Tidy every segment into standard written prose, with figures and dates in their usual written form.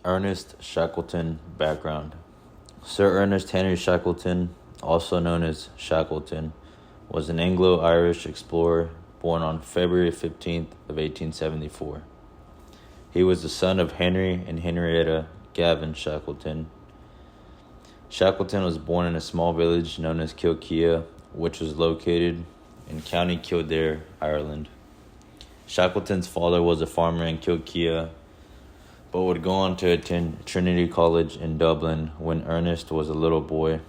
Ernest Shackleton background. Sir Ernest Henry Shackleton, also known as Shackleton, was an Anglo-Irish explorer born on February 15th of 1874. He was the son of Henry and Henrietta Gavin Shackleton. Shackleton was born in a small village known as Kilkea, which was located in County Kildare, Ireland. Shackleton's father was a farmer in Kilkea, but would go on to attend Trinity College in Dublin when Ernest was a little boy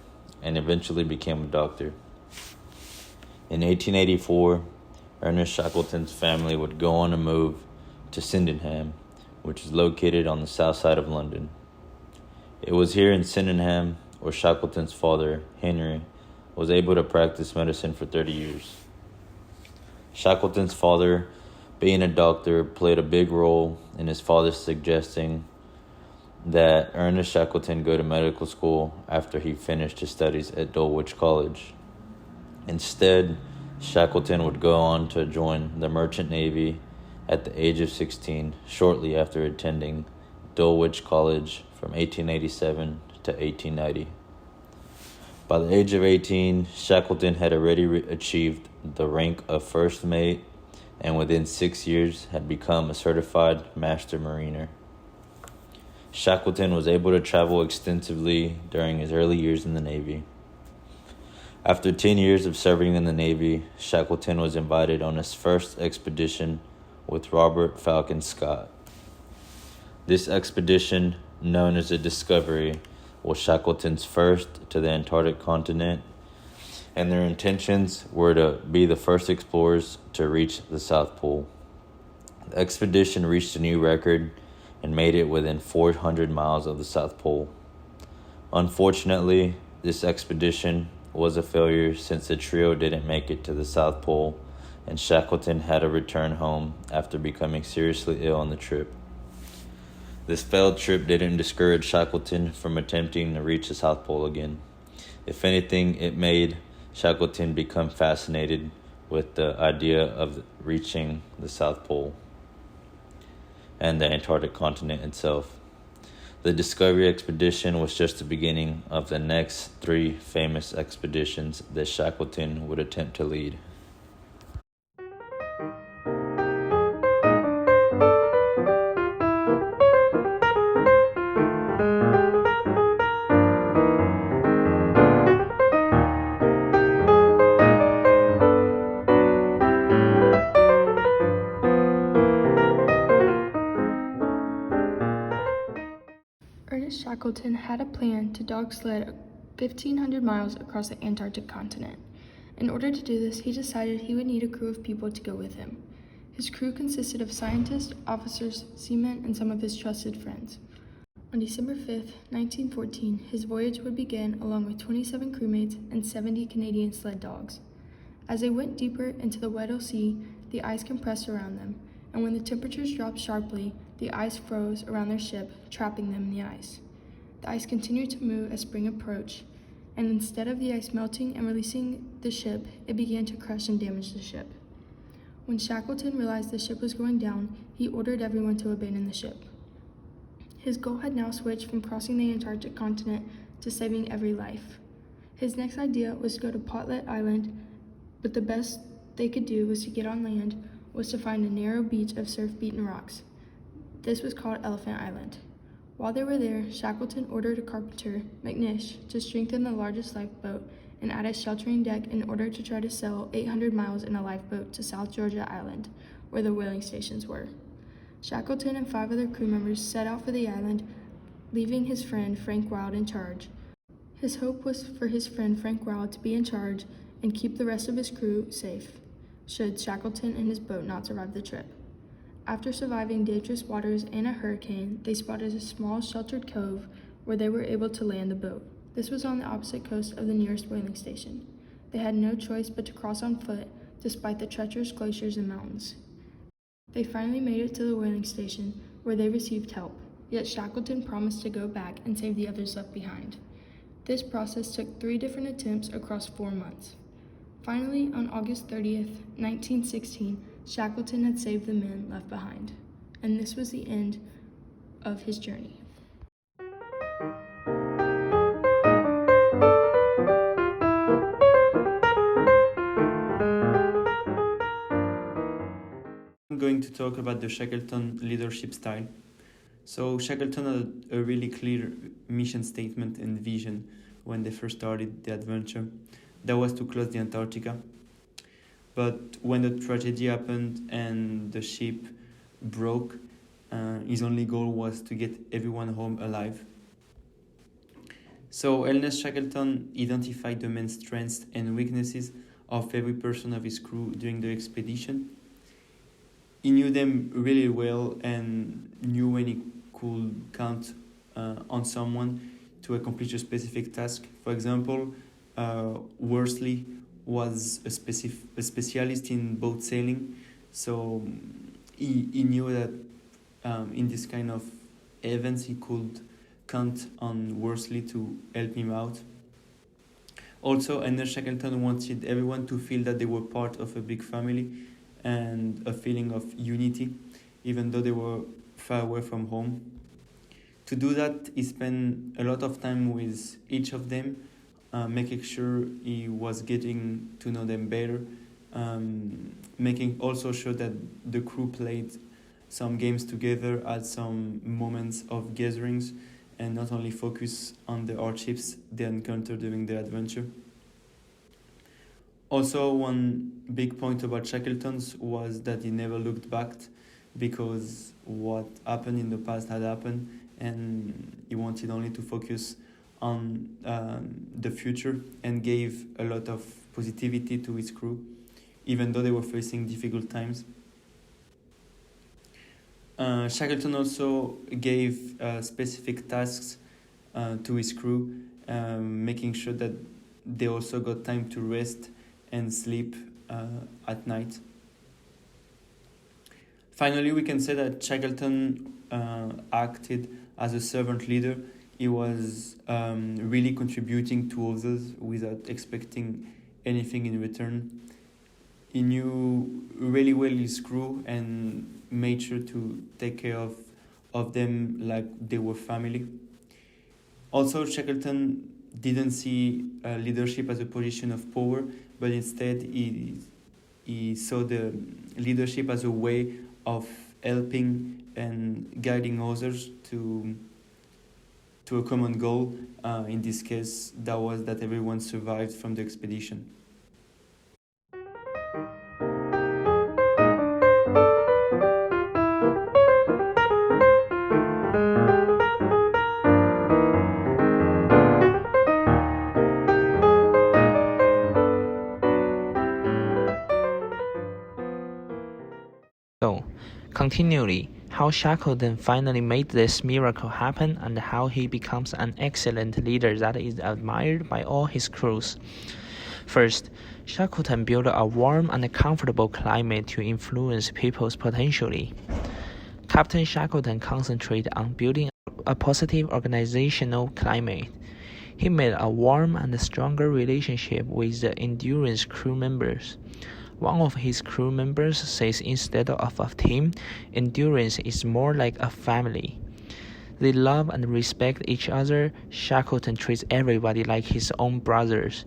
and eventually became a doctor. In 1884, Ernest Shackleton's family would go on a move to Sydenham, which is located on the south side of London. It was here in Sydenham where Shackleton's father, Henry, was able to practice medicine for 30 years. Shackleton's father, being a doctor, played a big role in his father suggesting that Ernest Shackleton go to medical school after he finished his studies at Dulwich College. Instead, Shackleton would go on to join the Merchant Navy at the age of 16, shortly after attending Dulwich College from 1887 to 1890. By the age of 18, Shackleton had already achieved the rank of first mate and within 6 years had become a certified master mariner. Shackleton was able to travel extensively during his early years in the Navy. After 10 years of serving in the Navy, Shackleton was invited on his first expedition with Robert Falcon Scott. This expedition, known as the Discovery, was Shackleton's first to the Antarctic continent, and their intentions were to be the first explorers to reach the South Pole. The expedition reached a new record and made it within 400 miles of the South Pole. Unfortunately, this expedition was a failure since the trio didn't make it to the South Pole, and Shackleton had to return home after becoming seriously ill on the trip. This failed trip didn't discourage Shackleton from attempting to reach the South Pole again. If anything, it made Shackleton become fascinated with the idea of reaching the South Pole and the Antarctic continent itself. The Discovery expedition was just the beginning of the next 3 famous expeditions that Shackleton would attempt to lead. Ernest Shackleton had a plan to dog sled 1,500 miles across the Antarctic continent. In order to do this, he decided he would need a crew of people to go with him. His crew consisted of scientists, officers, seamen, and some of his trusted friends. On December 5, 1914, his voyage would begin along with 27 crewmates and 70 Canadian sled dogs. As they went deeper into the Weddell Sea, the ice compressed around them, and when the temperatures dropped sharply, the ice froze around their ship, trapping them in the ice. The ice continued to move as spring approached, and instead of the ice melting and releasing the ship, it began to crush and damage the ship. When Shackleton realized the ship was going down, he ordered everyone to abandon the ship. His goal had now switched from crossing the Antarctic continent to saving every life. His next idea was to go to Potlet Island, but the best they could do was to get on land was to find a narrow beach of surf-beaten rocks. This was called Elephant Island. While they were there, Shackleton ordered a carpenter, McNish, to strengthen the largest lifeboat and add a sheltering deck in order to try to sail 800 miles in a lifeboat to South Georgia Island, where the whaling stations were. Shackleton and 5 other crew members set out for the island, leaving his friend Frank Wild in charge. His hope was for his friend Frank Wild to be in charge and keep the rest of his crew safe, should Shackleton and his boat not survive the trip. After surviving dangerous waters and a hurricane, they spotted a small sheltered cove where they were able to land the boat. This was on the opposite coast of the nearest whaling station. They had no choice but to cross on foot, despite the treacherous glaciers and mountains. They finally made it to the whaling station, where they received help, yet Shackleton promised to go back and save the others left behind. This process took 3 different attempts across 4 months. Finally, on August 30th, 1916, Shackleton had saved the men left behind, and this was the end of his journey. going to talk about the Shackleton leadership style. So Shackleton had a really clear mission statement and vision when they first started the adventure. That was to close the Antarctica. But when the tragedy happened and the ship broke, his only goal was to get everyone home alive. So Ernest Shackleton identified the main strengths and weaknesses of every person of his crew during the expedition. He knew them really well and knew when he could count on someone to accomplish a specific task. For example, Worsley was a specialist in boat sailing, so he knew that in this kind of events he could count on Worsley to help him out. Also, Ernest Shackleton wanted everyone to feel that they were part of a big family and a feeling of unity, even though they were far away from home. To do that, he spent a lot of time with each of them, making sure he was getting to know them better, making also sure that the crew played some games together, had some moments of gatherings, and not only focus on the hardships they encountered during the adventure. Also, one big point about Shackleton's was that he never looked back, because what happened in the past had happened, and he wanted only to focus on the future, and gave a lot of positivity to his crew, even though they were facing difficult times. Shackleton also gave specific tasks to his crew, making sure that they also got time to rest and sleep at night. Finally, we can say that Shackleton acted as a servant leader. He was really contributing to others without expecting anything in return. He knew really well his crew and made sure to take care of them like they were family. Also, Shackleton didn't see leadership as a position of power, but instead he saw the leadership as a way of helping and guiding others to a common goal. In this case, that was that everyone survived from the expedition. So, continually, how Shackleton finally made this miracle happen and how he becomes an excellent leader that is admired by all his crews. First, Shackleton built a warm and comfortable climate to influence people's potentially. Captain Shackleton concentrated on building a positive organizational climate. He made a warm and stronger relationship with the Endurance crew members. One of his crew members says instead of a team, Endurance is more like a family. They love and respect each other. Shackleton treats everybody like his own brothers.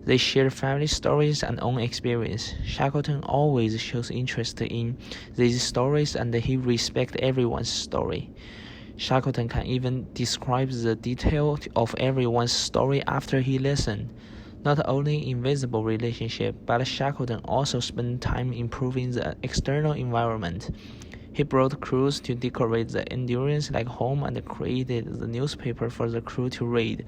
They share family stories and own experience. Shackleton always shows interest in these stories and he respects everyone's story. Shackleton can even describe the detail of everyone's story after he listens. Not only invisible relationship, but Shackleton also spent time improving the external environment. He brought crews to decorate the Endurance like home and created the newspaper for the crew to read.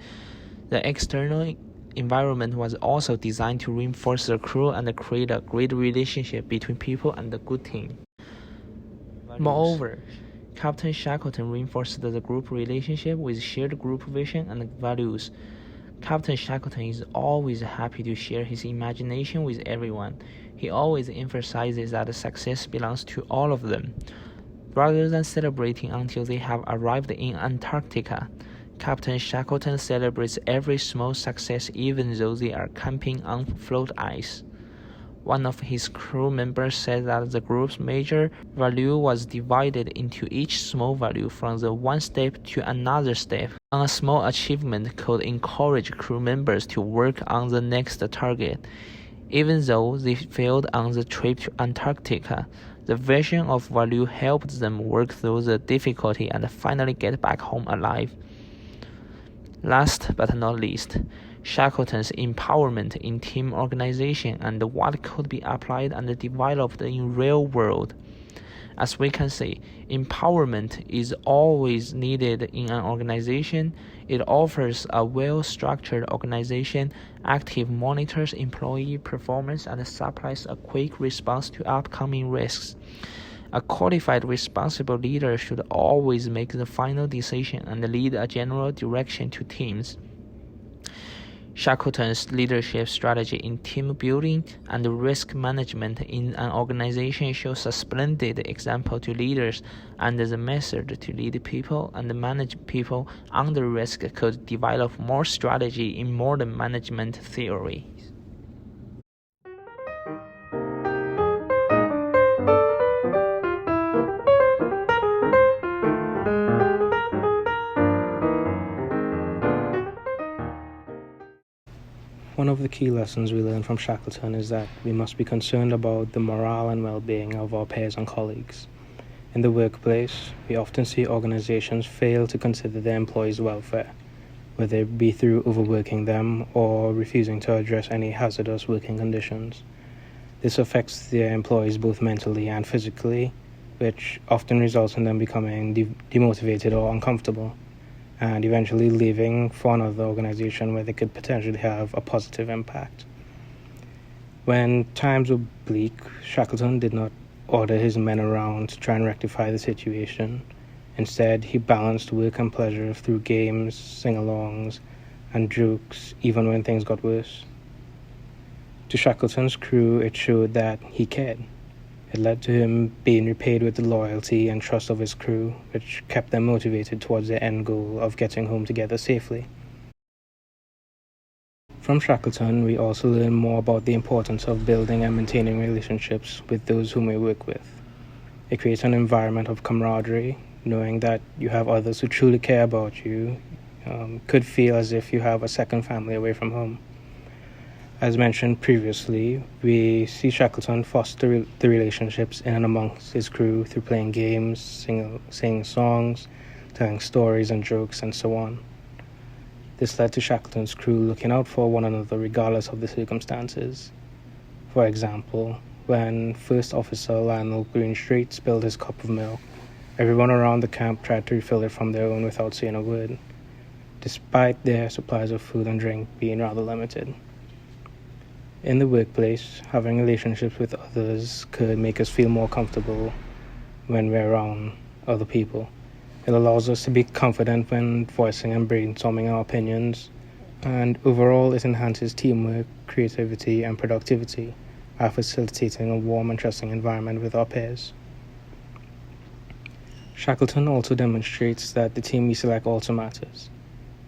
The external environment was also designed to reinforce the crew and create a great relationship between people and the good team. Moreover, Captain Shackleton reinforced the group relationship with shared group vision and values. Captain Shackleton is always happy to share his imagination with everyone. He always emphasizes that success belongs to all of them. Rather than celebrating until they have arrived in Antarctica, Captain Shackleton celebrates every small success even though they are camping on float ice. One of his crew members said that the group's major value was divided into each small value from the one step to another step. On a small achievement could encourage crew members to work on the next target. Even though they failed on the trip to Antarctica, The vision of value helped them work through the difficulty and finally get back home alive. Last but not least, Shackleton's empowerment in team organization and what could be applied and developed in real world. As we can see, empowerment is always needed in an organization. It offers a well-structured organization, active monitors employee performance, and supplies a quick response to upcoming risks. A qualified, responsible leader should always make the final decision and lead a general direction to teams. Shackleton's leadership strategy in team building and risk management in an organization shows a splendid example to leaders, and the method to lead people and manage people under risk could develop more strategy in modern management theory. One of the key lessons we learn from Shackleton is that we must be concerned about the morale and well-being of our peers and colleagues. In the workplace, we often see organizations fail to consider their employees' welfare, whether it be through overworking them or refusing to address any hazardous working conditions. This affects their employees both mentally and physically, which often results in them becoming demotivated or uncomfortable, and eventually leaving for another organization where they could potentially have a positive impact. When times were bleak, Shackleton did not order his men around to try and rectify the situation. Instead, he balanced work and pleasure through games, sing-alongs, and jokes, even when things got worse. To Shackleton's crew, it showed that he cared. It led to him being repaid with the loyalty and trust of his crew, which kept them motivated towards their end goal of getting home together safely. From Shackleton, we also learn more about the importance of building and maintaining relationships with those whom we work with. It creates an environment of camaraderie, knowing that you have others who truly care about you, could feel as if you have a second family away from home. As mentioned previously, we see Shackleton foster the relationships in and amongst his crew through playing games, singing songs, telling stories and jokes, and so on. This led to Shackleton's crew looking out for one another regardless of the circumstances. For example, when First Officer Lionel Greenstreet spilled his cup of milk, everyone around the camp tried to refill it from their own without saying a word, despite their supplies of food and drink being rather limited. In the workplace, having relationships with others could make us feel more comfortable when we're around other people. It allows us to be confident when voicing and brainstorming our opinions, and overall it enhances teamwork, creativity, and productivity by facilitating a warm and trusting environment with our peers. Shackleton also demonstrates that the team we select also matters.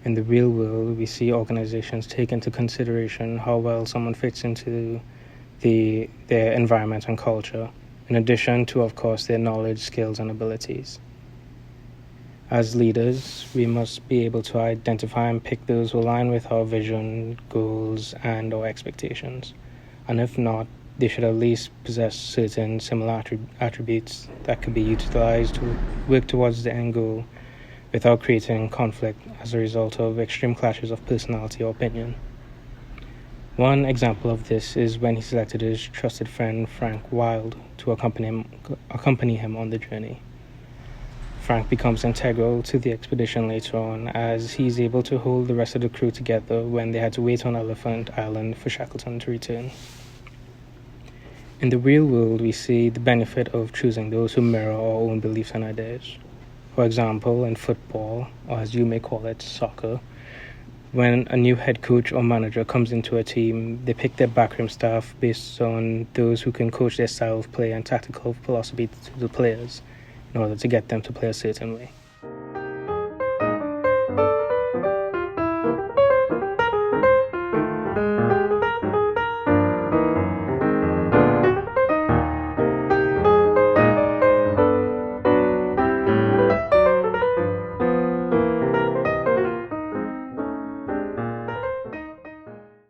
In the real world, we see organizations take into consideration how well someone fits into their environment and culture, in addition to, of course, their knowledge, skills, and abilities. As leaders, we must be able to identify and pick those who align with our vision, goals, and our expectations. And if not, they should at least possess certain similar attributes that could be utilized to work towards the end goal without creating conflict as a result of extreme clashes of personality or opinion. One example of this is when he selected his trusted friend Frank Wilde to accompany him on the journey. Frank becomes integral to the expedition later on, as he's able to hold the rest of the crew together when they had to wait on Elephant Island for Shackleton to return. In the real world, we see the benefit of choosing those who mirror our own beliefs and ideas. For example, in football, or as you may call it, soccer, when a new head coach or manager comes into a team, they pick their backroom staff based on those who can coach their style of play and tactical philosophy to the players in order to get them to play a certain way.